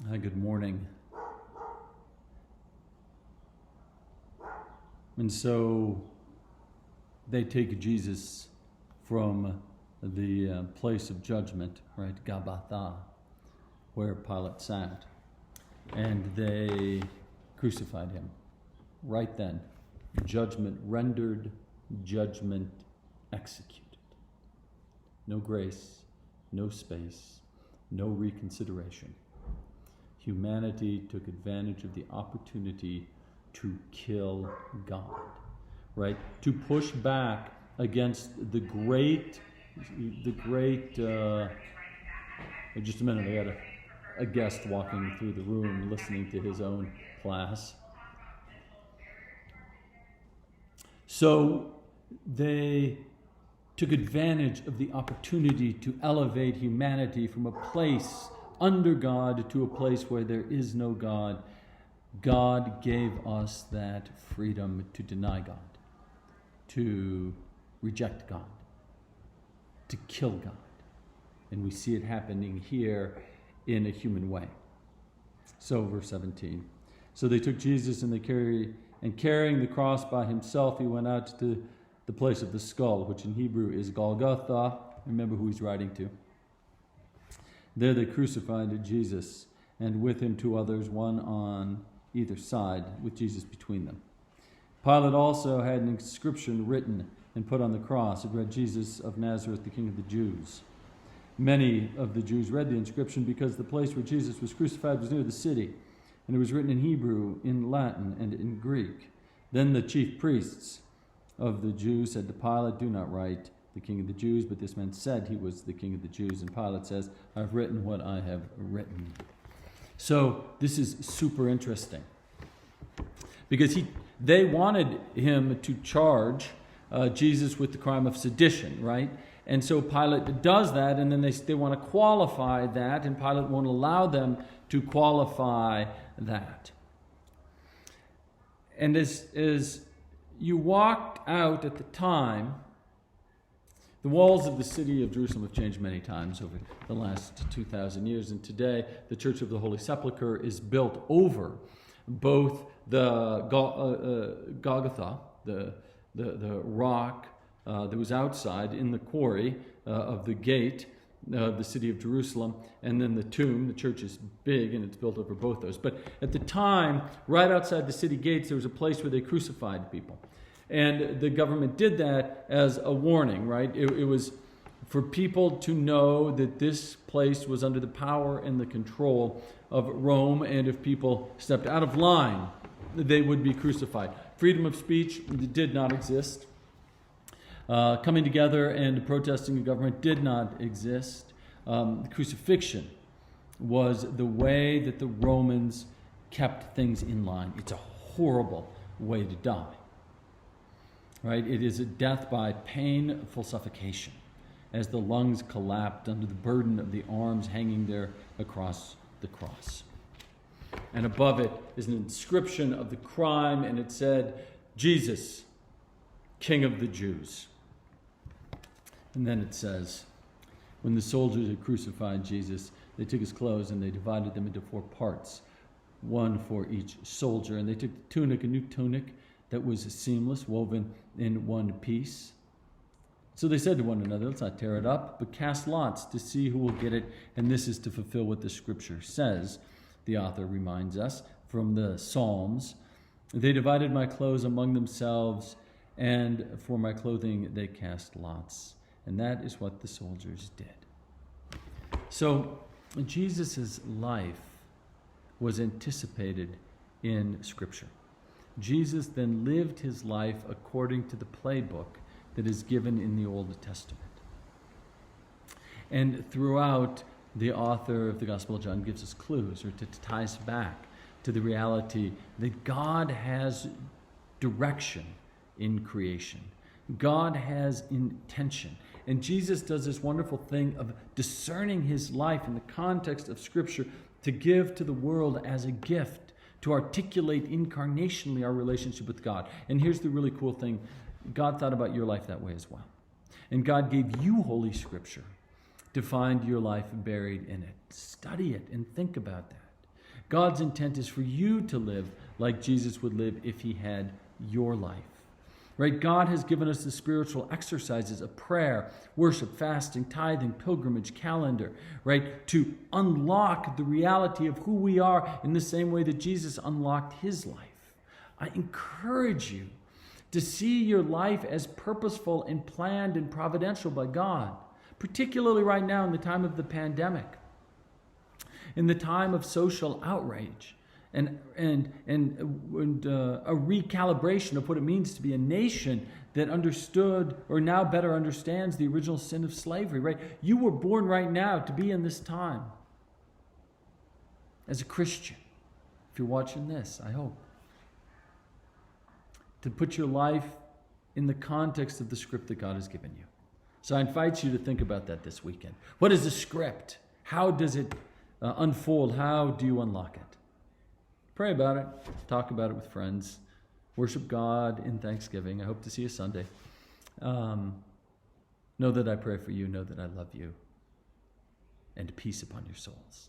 Hi, good morning. And so they take Jesus from the place of judgment, right, Gabbatha, where Pilate sat, and they crucified him. Right then, judgment rendered, judgment executed. No grace, no space, no reconsideration. Humanity took advantage of the opportunity to kill God, right? To push back against the great, just a minute, I got a guest walking through the room listening to his own class. So they took advantage of the opportunity to elevate humanity from a place under God to a place where there is no God. God gave us that freedom to deny God, to reject God, to kill God. And we see it happening here in a human way. So, verse 17. So they took Jesus and carrying the cross by himself, he went out to the place of the skull, which in Hebrew is Golgotha. Remember who he's writing to. There they crucified Jesus, and with him two others, one on either side, with Jesus between them. Pilate also had an inscription written and put on the cross. It read, "Jesus of Nazareth, the King of the Jews." Many of the Jews read the inscription because the place where Jesus was crucified was near the city, and it was written in Hebrew, in Latin, and in Greek. Then the chief priests of the Jews said to Pilate, "Do not write the King of the Jews," but this man said he was the King of the Jews. And Pilate says, "I've written what I have written." So this is super interesting because they wanted him to charge Jesus with the crime of sedition, right? And so Pilate does that, and then they want to qualify that, and Pilate won't allow them to qualify that. And as you walked out at the time, the walls of the city of Jerusalem have changed many times over the last 2,000 years, and today the Church of the Holy Sepulchre is built over both the Golgotha, the rock that was outside in the quarry of the gate of the city of Jerusalem, and then the tomb. The church is big, and it's built over both those. But at the time, right outside the city gates, there was a place where they crucified people. And the government did that as a warning, right? It was for people to know that this place was under the power and the control of Rome, and if people stepped out of line, they would be crucified. Freedom of speech did not exist. Coming together and protesting the government did not exist. The crucifixion was the way that the Romans kept things in line. It's a horrible way to die. Right? It is a death by painful suffocation as the lungs collapsed under the burden of the arms hanging there across the cross. And above it is an inscription of the crime, and it said, "Jesus, King of the Jews." And then it says, when the soldiers had crucified Jesus, they took his clothes and they divided them into 4 parts, one for each soldier. And they took the tunic, a new tunic, that was seamless, woven in one piece. So they said to one another, "Let's not tear it up, but cast lots to see who will get it." And this is to fulfill what the scripture says. The author reminds us from the Psalms, "They divided my clothes among themselves, and for my clothing they cast lots." And that is what the soldiers did. So Jesus' life was anticipated in scripture. Jesus then lived his life according to the playbook that is given in the Old Testament. And throughout, the author of the Gospel of John gives us clues, or ties back to the reality that God has direction in creation. God has intention. And Jesus does this wonderful thing of discerning his life in the context of Scripture to give to the world as a gift, to articulate incarnationally our relationship with God. And here's the really cool thing. God thought about your life that way as well. And God gave you Holy Scripture to find your life buried in it. Study it and think about that. God's intent is for you to live like Jesus would live if he had your life. Right? God has given us the spiritual exercises of prayer, worship, fasting, tithing, pilgrimage, calendar, right? To unlock the reality of who we are in the same way that Jesus unlocked his life. I encourage you to see your life as purposeful and planned and providential by God, particularly right now in the time of the pandemic, in the time of social outrage, and a recalibration of what it means to be a nation that understood or now better understands the original sin of slavery, right? You were born right now to be in this time as a Christian. If you're watching this, I hope. To put your life in the context of the script that God has given you. So I invite you to think about that this weekend. What is the script? How does it unfold? How do you unlock it? Pray about it. Talk about it with friends. Worship God in thanksgiving. I hope to see you Sunday. Know that I pray for you. Know that I love you. And peace upon your souls.